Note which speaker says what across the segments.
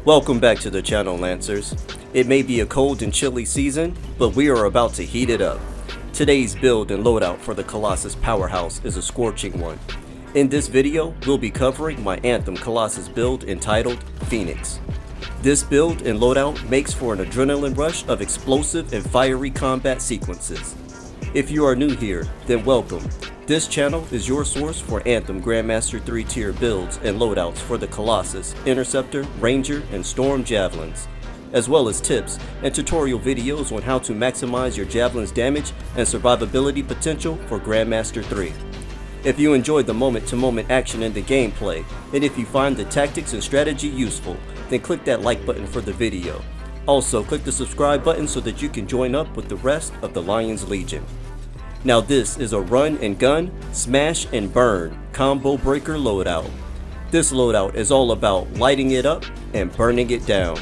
Speaker 1: Welcome back to the channel, Lancers. It may be a cold and chilly season, but we are about to heat it up. Today's build and loadout for the Colossus powerhouse is a scorching one. In this video, we'll be covering my Anthem Colossus build entitled Phoenix. This build and loadout makes for an adrenaline rush of explosive and fiery combat sequences. If you are new here, then welcome. This channel is your source for Anthem Grandmaster 3 tier builds and loadouts for the Colossus, Interceptor, Ranger, and Storm Javelins, as well as tips and tutorial videos on how to maximize your Javelin's damage and survivability potential for Grandmaster 3. If you enjoyed the moment-to-moment action in the gameplay, and if you find the tactics and strategy useful, then click that like button for the video. Also, click the subscribe button so that you can join up with the rest of the Lion's Legion. Now this is a run and gun, smash and burn combo breaker loadout. This loadout is all about lighting it up and burning it down.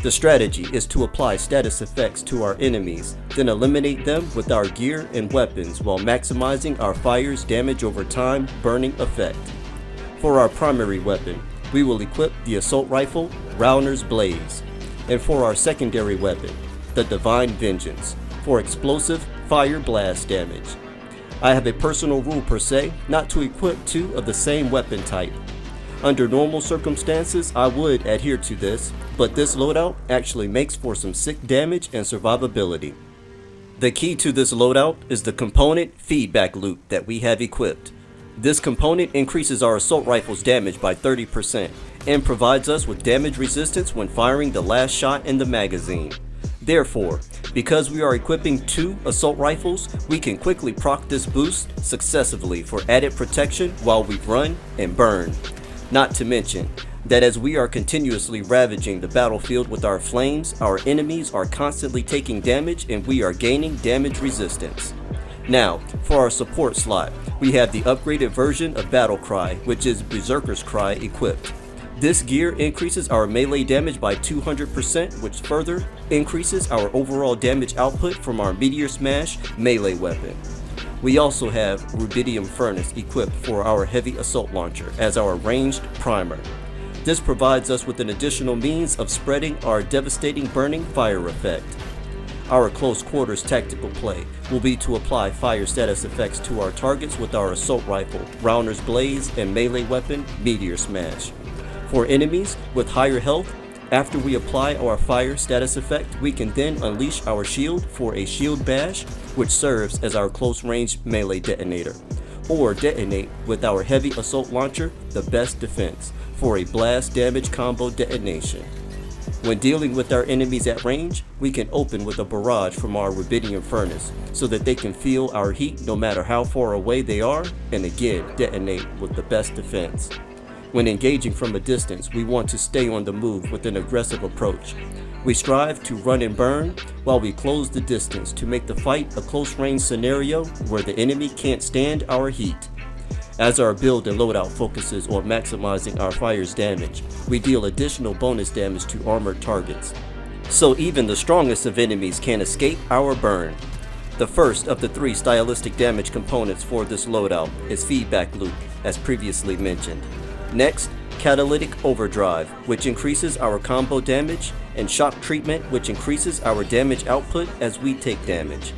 Speaker 1: The strategy is to apply status effects to our enemies, then eliminate them with our gear and weapons while maximizing our fire's damage over time burning effect. For our primary weapon, we will equip the assault rifle, Rauner's Blaze, and for our secondary weapon, the Divine Vengeance, for explosive fire blast damage. I have a personal rule per se not to equip two of the same weapon type. Under normal circumstances I would adhere to this, but this loadout actually makes for some sick damage and survivability. The key to this loadout is the component feedback loop that we have equipped. This component increases our assault rifle's damage by 30% and provides us with damage resistance when firing the last shot in the magazine. Therefore, because we are equipping two assault rifles, we can quickly proc this boost successively for added protection while we run and burn. Not to mention that as we are continuously ravaging the battlefield with our flames, our enemies are constantly taking damage and we are gaining damage resistance. Now, for our support slot, we have the upgraded version of Battle Cry, which is Berserker's Cry equipped. This gear increases our melee damage by 200%, which further increases our overall damage output from our Meteor Smash melee weapon. We also have Rubidium Furnace equipped for our heavy assault launcher as our ranged primer. This provides us with an additional means of spreading our devastating burning fire effect. Our close quarters tactical play will be to apply fire status effects to our targets with our assault rifle, Rauner's Blaze, and melee weapon, Meteor Smash. For enemies with higher health, after we apply our fire status effect, we can then unleash our shield for a shield bash, which serves as our close range melee detonator, or detonate with our heavy assault launcher, the best defense, for a blast damage combo detonation. When dealing with our enemies at range, we can open with a barrage from our Rubidium Furnace so that they can feel our heat no matter how far away they are, and again detonate with the best defense. When engaging from a distance, we want to stay on the move with an aggressive approach. We strive to run and burn while we close the distance to make the fight a close range scenario where the enemy can't stand our heat. As our build and loadout focuses on maximizing our fire's damage, we deal additional bonus damage to armored targets, so even the strongest of enemies can escape our burn. The first of the three stylistic damage components for this loadout is Feedback Loop, as previously mentioned. Next, Catalytic Overdrive, which increases our combo damage, and Shock Treatment, which increases our damage output as we take damage.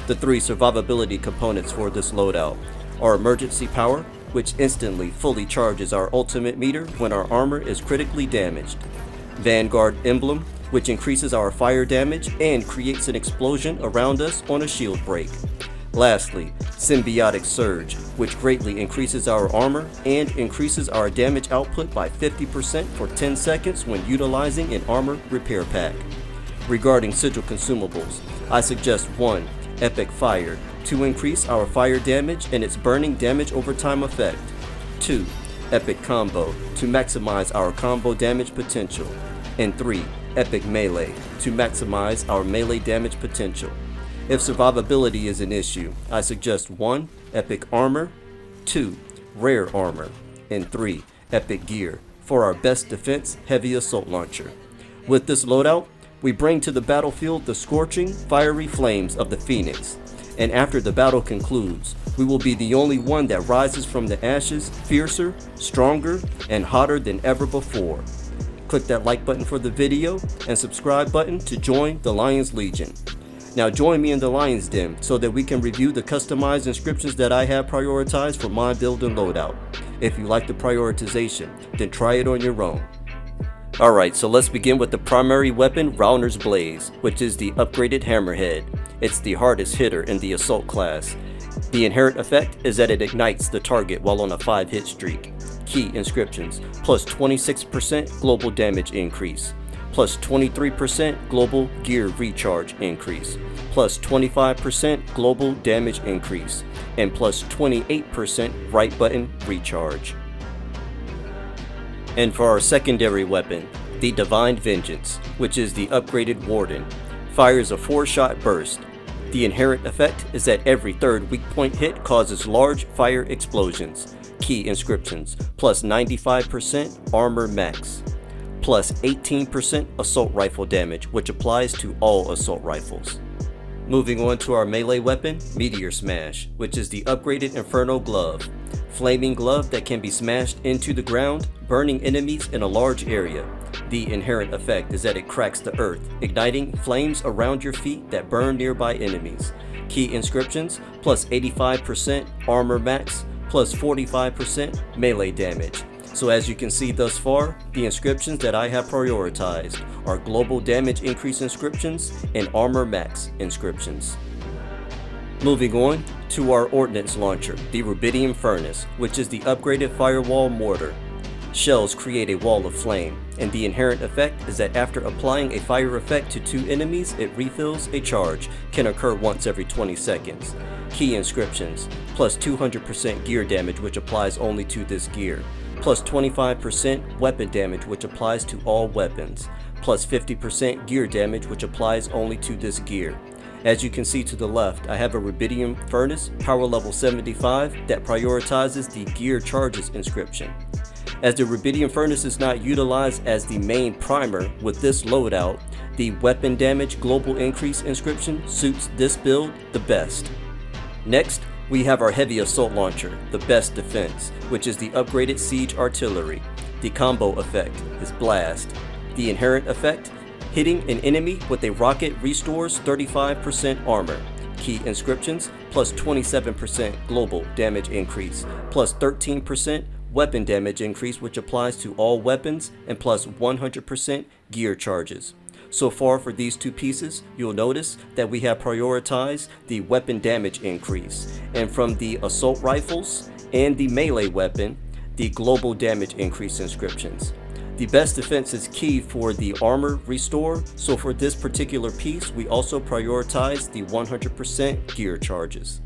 Speaker 1: The three survivability components for this loadout are Emergency Power, which instantly fully charges our ultimate meter when our armor is critically damaged. Vanguard Emblem, which increases our fire damage and creates an explosion around us on a shield break. Lastly, Symbiotic Surge, which greatly increases our armor and increases our damage output by 50% for 10 seconds when utilizing an armor repair pack. Regarding sigil consumables, I suggest 1. Epic Fire, to increase our fire damage and its burning damage over time effect. 2. Epic Combo, to maximize our combo damage potential. And 3. Epic Melee, to maximize our melee damage potential. If survivability is an issue, I suggest 1. Epic Armor, 2. Rare Armor, and 3. Epic Gear for our best defense heavy assault launcher. With this loadout, we bring to the battlefield the scorching, fiery flames of the Phoenix, and after the battle concludes, we will be the only one that rises from the ashes fiercer, stronger, and hotter than ever before. click that like button for the video and subscribe button to join the Lions Legion. Now join me in the Lions Den so that we can review the customized inscriptions that I have prioritized for my build and loadout. If you like the prioritization, then try it on your own. Alright, so let's begin with the primary weapon, Rauner's Blaze, which is the upgraded hammerhead. It's the hardest hitter in the assault class. The inherent effect is that it ignites the target while on a 5-hit streak. Key inscriptions: plus 26% global damage increase, plus 23% global gear recharge increase, plus 25% global damage increase, and plus 28% right button recharge. And for our secondary weapon, the Divine Vengeance, which is the upgraded Warden, fires a 4-shot burst. The inherent effect is that every third weak point hit causes large fire explosions. Key inscriptions: plus 95% armor max, plus 18% assault rifle damage, which applies to all assault rifles. Moving on to our melee weapon, Meteor Smash, which is the upgraded Inferno Glove. Flaming glove that can be smashed into the ground, burning enemies in a large area. The inherent effect is that it cracks the earth, igniting flames around your feet that burn nearby enemies. Key inscriptions: plus 85% armor max, plus 45% melee damage. So as you can see thus far, the inscriptions that I have prioritized are global damage increase inscriptions and armor max inscriptions. Moving on to our ordnance launcher, the Rubidium Furnace, which is the upgraded firewall mortar. Shells create a wall of flame, and the inherent effect is that after applying a fire effect to 2 enemies, it refills a charge, can occur once every 20 seconds. Key inscriptions: plus 200% gear damage, which applies only to this gear, plus 25% weapon damage, which applies to all weapons, plus 50% gear damage, which applies only to this gear. As you can see to the left, I have a Rubidium Furnace, power level 75, that prioritizes the gear charges inscription. As the Rubidium Furnace is not utilized as the main primer with this loadout, the weapon damage global increase inscription suits this build the best. Next, we have our heavy assault launcher, the best defense, which is the upgraded siege artillery. The combo effect is blast. The inherent effect: hitting an enemy with a rocket restores 35% armor. Key inscriptions: plus 27% global damage increase, plus 13% weapon damage increase, which applies to all weapons, and plus 100% gear charges. So far for these 2 pieces, you'll notice that we have prioritized the weapon damage increase, and from the assault rifles and the melee weapon, the global damage increase inscriptions. The best defense is key for the armor restore, so for this particular piece, we also prioritize the 100% gear charges.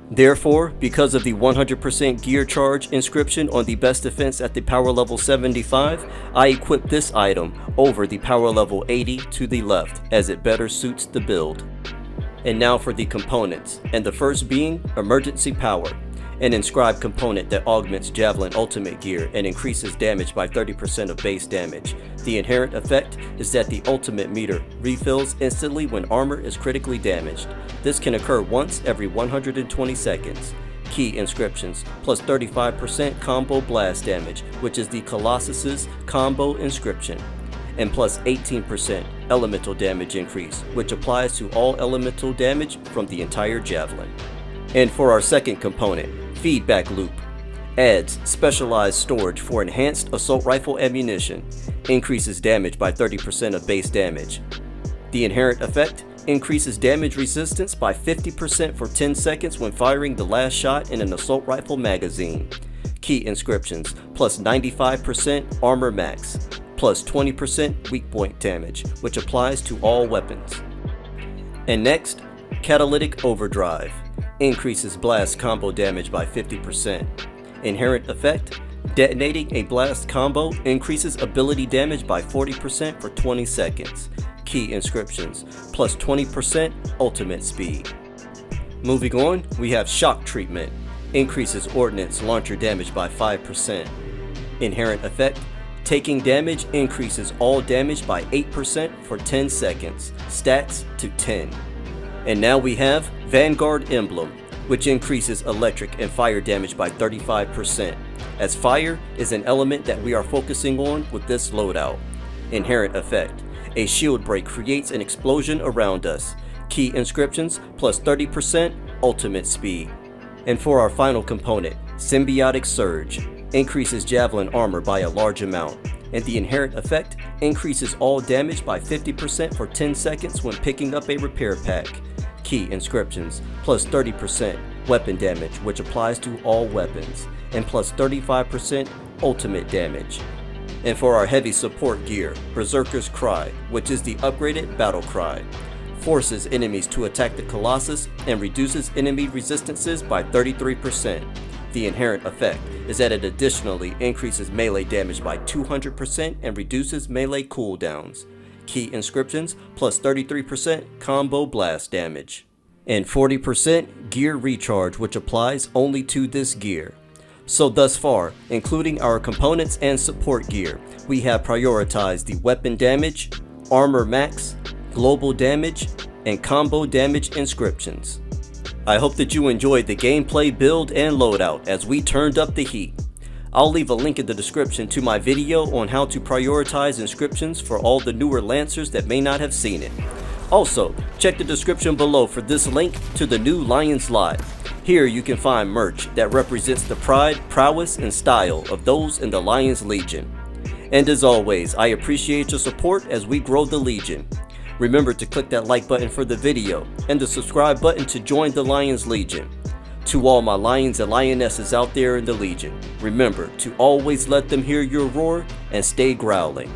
Speaker 1: Therefore, because of the 100% gear charge inscription on the best defense at the power level 75, I equipped this item over the power level 80 to the left, as it better suits the build. And now for the components, and the first being Emergency Power, an inscribed component that augments Javelin ultimate gear and increases damage by 30% of base damage. The inherent effect is that the ultimate meter refills instantly when armor is critically damaged. This can occur once every 120 seconds. Key inscriptions: plus 35% combo blast damage, which is the Colossus's combo inscription, and plus 18% elemental damage increase, which applies to all elemental damage from the entire Javelin. And for our second component, Feedback Loop, adds specialized storage for enhanced assault rifle ammunition, increases damage by 30% of base damage. The inherent effect: increases damage resistance by 50% for 10 seconds when firing the last shot in an assault rifle magazine. Key inscriptions: plus 95% armor max, plus 20% weak point damage, which applies to all weapons. And next, Catalytic Overdrive, increases blast combo damage by 50%. Inherent effect: detonating a blast combo increases ability damage by 40% for 20 seconds. Key inscriptions: plus 20% ultimate speed. Moving on, we have Shock Treatment, increases ordnance launcher damage by 5%. Inherent effect: taking damage increases all damage by 8% for 10 seconds, stats to 10. And now we have Vanguard Emblem, which increases electric and fire damage by 35%, as fire is an element that we are focusing on with this loadout. Inherent effect. A shield break creates an explosion around us. Key inscriptions plus 30% ultimate speed. And for our final component, Symbiotic Surge. Increases javelin armor by a large amount. And the inherent effect increases all damage by 50% for 10 seconds when picking up a repair pack. Key inscriptions plus 30% weapon damage, which applies to all weapons, and plus 35% ultimate damage. And for our heavy support gear, Berserker's Cry, which is the upgraded battle cry. Forces enemies to attack the Colossus and reduces enemy resistances by 33%. The inherent effect is that it additionally increases melee damage by 200% and reduces melee cooldowns. Key inscriptions plus 33% combo blast damage. And 40% gear recharge, which applies only to this gear. So thus far, including our components and support gear, we have prioritized the weapon damage, armor max, global damage, and combo damage inscriptions. I hope that you enjoyed the gameplay, build, and loadout as we turned up the heat. I'll leave a link in the description to my video on how to prioritize inscriptions for all the newer Lancers that may not have seen it. Also, check the description below for this link to the new Lions Live. Here you can find merch that represents the pride, prowess, and style of those in the Lions Legion. And as always, I appreciate your support as we grow the Legion. Remember to click that like button for the video and the subscribe button to join the Lions Legion. To all my lions and lionesses out there in the Legion, remember to always let them hear your roar and stay growling.